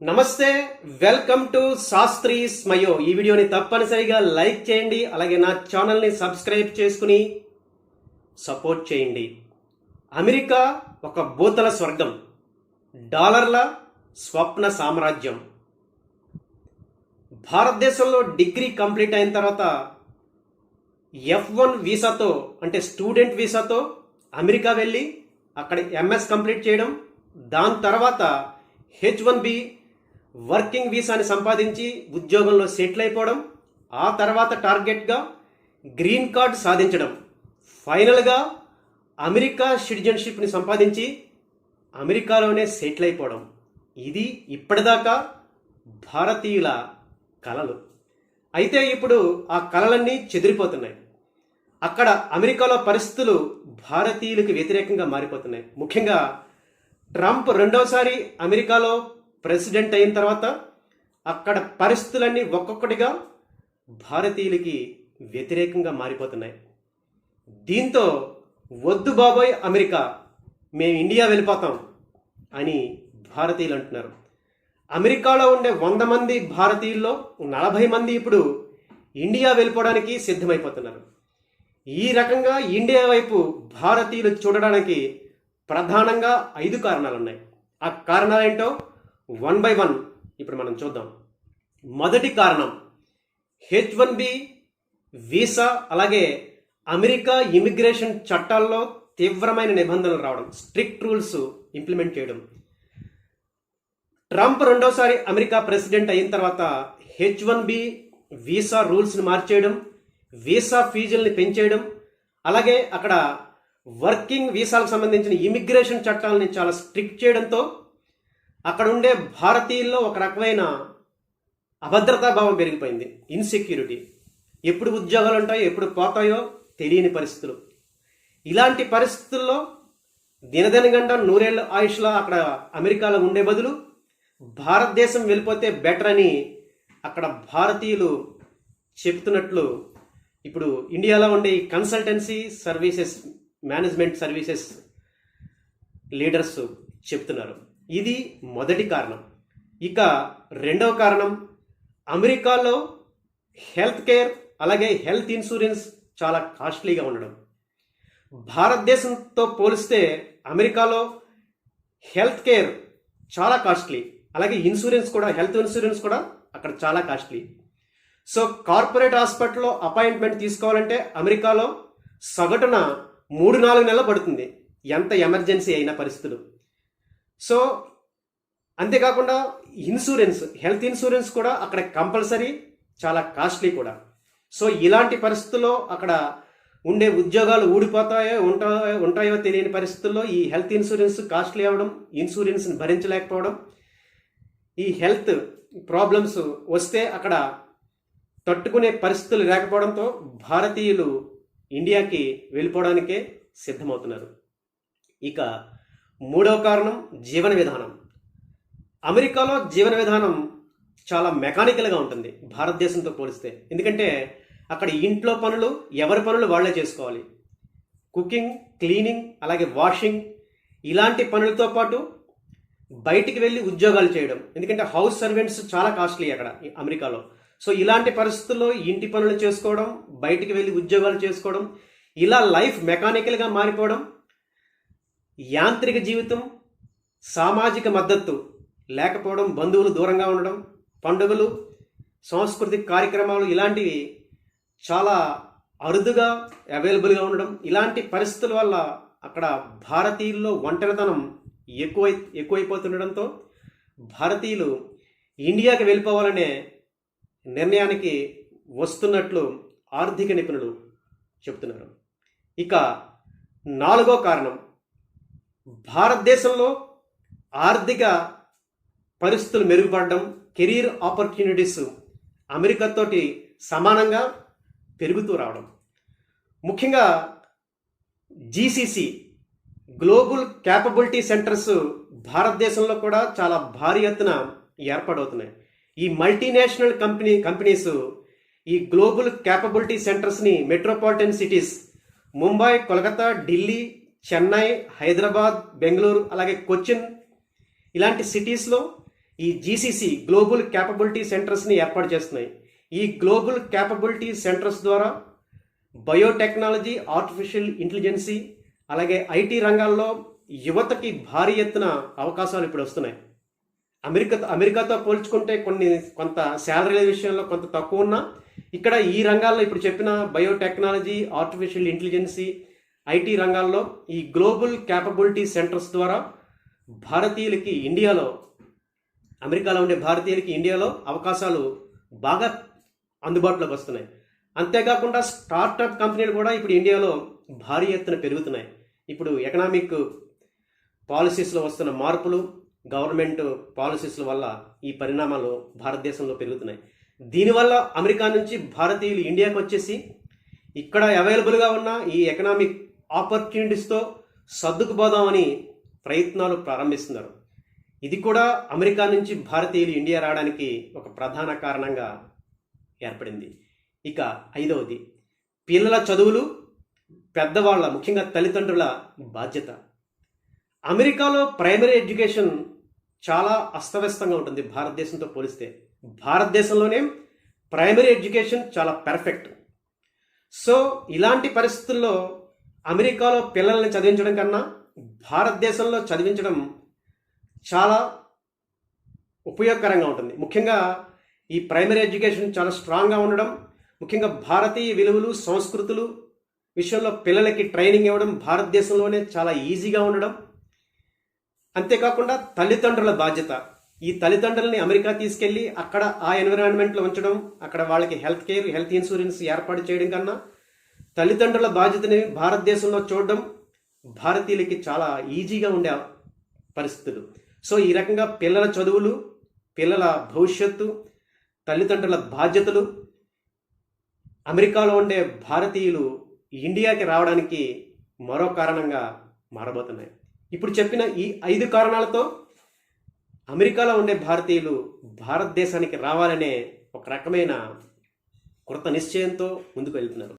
నమస్తే, welcome to Sastry స్మయో. ఈ వీడియోని తప్పనిసరిగా లైక్ చేయండి, అలాగే నా ఛానల్ని సబ్స్క్రైబ్ చేసుకుని సపోర్ట్ చేయండి. అమెరికా ఒక భూతల స్వర్గం, డాలర్ల స్వప్న సామ్రాజ్యం. భారతదేశంలో డిగ్రీ కంప్లీట్ అయిన తర్వాత F1 వీసాతో, అంటే స్టూడెంట్ వీసాతో అమెరికా వెళ్ళి అక్కడ MS కంప్లీట్ చేయడం, దాని తర్వాత H1B వర్కింగ్ వీసాని సంపాదించి ఉద్యోగంలో సెటిల్ అయిపోవడం, ఆ తర్వాత టార్గెట్గా గ్రీన్ కార్డ్ సాధించడం, ఫైనల్గా అమెరికా సిటిజన్షిప్ని సంపాదించి అమెరికాలోనే సెటిల్ అయిపోవడం. ఇది ఇప్పటిదాకా భారతీయుల కలలు. అయితే ఇప్పుడు ఆ కలలన్నీ చెదిరిపోతున్నాయి. అక్కడ అమెరికాలో పరిస్థితులు భారతీయులకు వ్యతిరేకంగా మారిపోతున్నాయి. ముఖ్యంగా ట్రంప్ రెండోసారి అమెరికాలో ప్రెసిడెంట్ అయిన తర్వాత అక్కడ పరిస్థితులన్నీ ఒక్కొక్కటిగా భారతీయులకి వ్యతిరేకంగా మారిపోతున్నాయి. దీంతో వద్దు బాబోయ్ అమెరికా, మేము ఇండియా వెళ్ళిపోతాం అని భారతీయులు అంటున్నారు. అమెరికాలో ఉండే 100 మంది భారతీయుల్లో 40 మంది ఇప్పుడు ఇండియా వెళ్ళిపోవడానికి సిద్ధమైపోతున్నారు. ఈ రకంగా ఇండియా వైపు భారతీయులు చూడడానికి ప్రధానంగా 5 కారణాలు ఉన్నాయి. ఆ కారణాలు ఏంటో 1 by 1 ఇప్పుడు మనం చూద్దాం. మొదటి కారణం H1B వీసా, అలాగే అమెరికా ఇమిగ్రేషన్ చట్టాల్లో తీవ్రమైన నిబంధనలు రావడం, స్ట్రిక్ట్ రూల్స్ ఇంప్లిమెంట్ చేయడం. ట్రంప్ రెండోసారి అమెరికా ప్రెసిడెంట్ అయిన తర్వాత H1B వీసా రూల్స్ని మార్చేయడం, వీసా ఫీజుల్ని పెంచేయడం, అలాగే అక్కడ వర్కింగ్ వీసాలకు సంబంధించిన ఇమిగ్రేషన్ చట్టాలని చాలా స్ట్రిక్ట్ చేయడంతో అక్కడ ఉండే భారతీయుల్లో ఒక రకమైన అభద్రతా భావం పెరిగిపోయింది, ఇన్సెక్యూరిటీ. ఎప్పుడు ఉద్యోగాలు ఉంటాయో ఎప్పుడు పోతాయో తెలియని పరిస్థితులు. ఇలాంటి పరిస్థితుల్లో దినదినగంట నూరేళ్ళ ఆయుష్లో అక్కడ అమెరికాలో ఉండే బదులు భారతదేశం వెళ్ళిపోతే బెటర్ అని అక్కడ భారతీయులు చెప్తున్నట్లు ఇప్పుడు ఇండియాలో ఉండే ఈ consultancy services, management services leaders చెప్తున్నారు. ఇది మొదటి కారణం. ఇక రెండవ కారణం, అమెరికాలో హెల్త్ కేర్ అలాగే హెల్త్ ఇన్సూరెన్స్ చాలా కాస్ట్లీగా ఉండడం. భారతదేశంతో పోలిస్తే అమెరికాలో హెల్త్ కేర్ చాలా కాస్ట్లీ, అలాగే ఇన్సూరెన్స్ కూడా, హెల్త్ ఇన్సూరెన్స్ కూడా అక్కడ చాలా కాస్ట్లీ. సో కార్పొరేట్ హాస్పిటల్లో అపాయింట్మెంట్ తీసుకోవాలంటే అమెరికాలో సగటున 3-4 నెలలు పడుతుంది, ఎంత ఎమర్జెన్సీ అయిన పరిస్థితులు. సో అంతేకాకుండా ఇన్సూరెన్స్, హెల్త్ ఇన్సూరెన్స్ కూడా అక్కడ కంపల్సరీ, చాలా కాస్ట్లీ కూడా. సో ఇలాంటి పరిస్థితుల్లో అక్కడ ఉండే ఉద్యోగాలు ఊడిపోతాయో ఉంటాయో తెలియని పరిస్థితుల్లో ఈ హెల్త్ ఇన్సూరెన్స్ కాస్ట్లీ అవ్వడం, ఇన్సూరెన్స్ని భరించలేకపోవడం, ఈ హెల్త్ ప్రాబ్లమ్స్ వస్తే అక్కడ తట్టుకునే పరిస్థితులు లేకపోవడంతో భారతీయులు ఇండియాకి వెళ్ళిపోవడానికే సిద్ధమవుతున్నారు. ఇక మూడవ కారణం జీవన విధానం. అమెరికాలో జీవన విధానం చాలా మెకానికల్గా ఉంటుంది భారతదేశంతో పోలిస్తే. ఎందుకంటే అక్కడ ఇంట్లో పనులు ఎవరి పనులు వాళ్ళే చేసుకోవాలి. కుకింగ్, క్లీనింగ్, అలాగే వాషింగ్, ఇలాంటి పనులతో పాటు బయటికి వెళ్ళి ఉద్యోగాలు చేయడం. ఎందుకంటే హౌస్ సర్వెంట్స్ చాలా కాస్ట్లీ అక్కడ అమెరికాలో. సో ఇలాంటి పరిస్థితుల్లో ఇంటి పనులు చేసుకోవడం, బయటికి వెళ్ళి ఉద్యోగాలు చేసుకోవడం, ఇలా లైఫ్ మెకానికల్గా మారిపోవడం, యాంత్రిక జీవితం, సామాజిక మద్దతు లేకపోవడం, బంధువులు దూరంగా ఉండడం, పండుగలు, సాంస్కృతిక కార్యక్రమాలు ఇలాంటివి చాలా అరుదుగా అవైలబుల్గా ఉండడం, ఇలాంటి పరిస్థితుల వల్ల అక్కడ భారతీయుల్లో ఒంటరితనం ఎక్కువైపోతుండడంతో భారతీయులు ఇండియాకి వెళ్ళిపోవాలనే నిర్ణయానికి వస్తున్నట్లు ఆర్థిక నిపుణులు చెప్తున్నారు. ఇక నాలుగో కారణం, భారతదేశంలో ఆర్థిక పరిస్థితులు మెరుగుపడడం, కెరీర్ ఆపర్చునిటీస్ అమెరికాతోటి సమానంగా పెరుగుతూ రావడం. ముఖ్యంగా GCC గ్లోబల్ క్యాపబిలిటీ సెంటర్స్ భారతదేశంలో కూడా చాలా భారీ ఎత్తున ఏర్పాటవుతున్నాయి. ఈ మల్టీనేషనల్ కంపెనీస్ ఈ గ్లోబల్ క్యాపబిలిటీ సెంటర్స్ని మెట్రోపాలిటన్ సిటీస్ ముంబై, కోల్కతా, ఢిల్లీ, చెన్నై, హైదరాబాద్, బెంగళూరు, అలాగే కొచ్చిన్ ఇలాంటి సిటీస్లో ఈ జీసీసీ గ్లోబల్ క్యాపబిలిటీ సెంటర్స్ని ఏర్పాటు చేస్తున్నాయి. ఈ గ్లోబల్ క్యాపబిలిటీ సెంటర్స్ ద్వారా బయోటెక్నాలజీ, ఆర్టిఫిషియల్ ఇంటెలిజెన్సీ అలాగే ఐటీ రంగాల్లో యువతకి భారీ ఎత్తున అవకాశాలు ఇప్పుడు వస్తున్నాయి. అమెరికాతో పోల్చుకుంటే కొంత శాలరీల విషయంలో కొంత తక్కువ ఉన్నా ఇక్కడ ఈ రంగాల్లో ఇప్పుడు చెప్పిన బయోటెక్నాలజీ, ఆర్టిఫిషియల్ ఇంటెలిజెన్సీ, ఐటీ రంగాల్లో ఈ గ్లోబల్ క్యాపబిలిటీ సెంటర్స్ ద్వారా భారతీయులకి అమెరికాలో ఉండే భారతీయులకి ఇండియాలో అవకాశాలు బాగా అందుబాటులోకి వస్తున్నాయి. అంతేకాకుండా స్టార్టప్ కంపెనీలు కూడా ఇప్పుడు ఇండియాలో భారీ ఎత్తున పెరుగుతున్నాయి. ఇప్పుడు ఎకనామిక్ పాలసీస్లో వస్తున్న మార్పులు, గవర్నమెంట్ పాలసీస్ల వల్ల ఈ పరిణామాలు భారతదేశంలో పెరుగుతున్నాయి. దీనివల్ల అమెరికా నుంచి భారతీయులు ఇండియాకి వచ్చేసి ఇక్కడ అవైలబుల్గా ఉన్న ఈ ఎకనామిక్ ఆపర్చునిటీస్తో సర్దుకుపోదామని ప్రయత్నాలు ప్రారంభిస్తున్నారు. ఇది కూడా అమెరికా నుంచి భారతీయులు ఇండియా రావడానికి ఒక ప్రధాన కారణంగా ఏర్పడింది. ఇక 5వది పిల్లల చదువులు, పెద్దవాళ్ళ ముఖ్యంగా తల్లిదండ్రుల బాధ్యత. అమెరికాలో ప్రైమరీ ఎడ్యుకేషన్ చాలా అస్తవ్యస్తంగా ఉంటుంది భారతదేశంతో పోలిస్తే. భారతదేశంలోనే ప్రైమరీ ఎడ్యుకేషన్ చాలా పర్ఫెక్ట్. సో ఇలాంటి పరిస్థితుల్లో అమెరికాలో పిల్లల్ని చదివించడం కన్నా భారతదేశంలో చదివించడం చాలా ఉపయోగకరంగా ఉంటుంది. ముఖ్యంగా ఈ ప్రైమరీ ఎడ్యుకేషన్ చాలా స్ట్రాంగ్గా ఉండడం, ముఖ్యంగా భారతీయ విలువలు, సంస్కృతులు విషయంలో పిల్లలకి ట్రైనింగ్ ఇవ్వడం భారతదేశంలోనే చాలా ఈజీగా ఉండడం. అంతేకాకుండా తల్లిదండ్రుల బాధ్యత. ఈ తల్లిదండ్రులని అమెరికా తీసుకెళ్ళి అక్కడ ఆ ఎన్విరాన్మెంట్లో ఉంచడం, అక్కడ వాళ్ళకి హెల్త్ కేర్, హెల్త్ ఇన్సూరెన్స్ ఏర్పాటు చేయడం కన్నా తల్లిదండ్రుల బాధ్యతని భారతదేశంలో చూడడం భారతీయులకి చాలా ఈజీగా ఉండే పరిస్థితులు. సో ఈ రకంగా పిల్లల చదువులు, పిల్లల భవిష్యత్తు, తల్లిదండ్రుల బాధ్యతలు అమెరికాలో ఉండే భారతీయులు ఇండియాకి రావడానికి మరో కారణంగా మారబోతున్నాయి. ఇప్పుడు చెప్పిన ఈ 5 కారణాలతో అమెరికాలో ఉండే భారతీయులు భారతదేశానికి రావాలనే ఒక రకమైన కృత నిశ్చయంతో ముందుకు వెళ్తున్నారు.